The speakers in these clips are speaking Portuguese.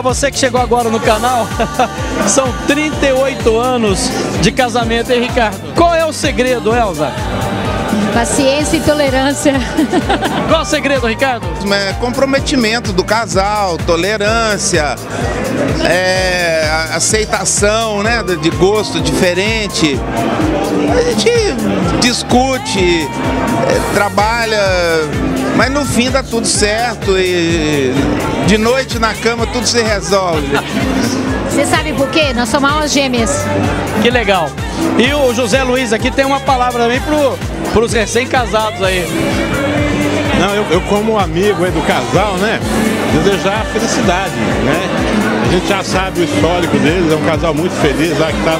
para você que chegou agora no canal, são 38 anos de casamento, hein, Ricardo? Qual é o segredo, Elza? Paciência e tolerância. Qual é o segredo, Ricardo? Comprometimento do casal, tolerância, aceitação, né, de gosto diferente. A gente discute, trabalha, mas no fim dá tudo certo e de noite na cama tudo se resolve. Você sabe por quê? Nós somos almas gêmeas. Que legal. E o José Luiz aqui tem uma palavra também para os recém-casados aí. Não, eu como amigo aí do casal, né, desejar felicidade, né? A gente já sabe o histórico deles, é um casal muito feliz lá que está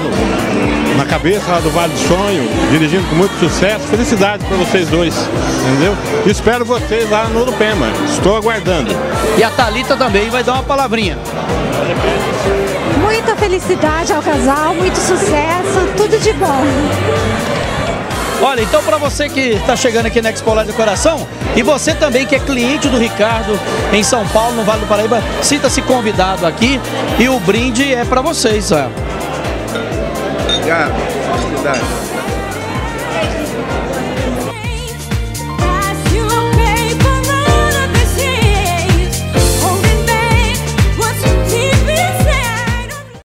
na cabeça lá do Vale do Sonho, dirigindo com muito sucesso. Felicidade para vocês dois, entendeu? Espero vocês lá no Urupema, estou aguardando. E a Thalita também vai dar uma palavrinha. Muita felicidade ao casal, muito sucesso, tudo de bom. Olha, então para você que está chegando aqui na Expo Lar do Coração, e você também que é cliente do Ricardo em São Paulo, no Vale do Paraíba, sinta-se convidado aqui e o brinde é para vocês. Obrigado. Felicidade.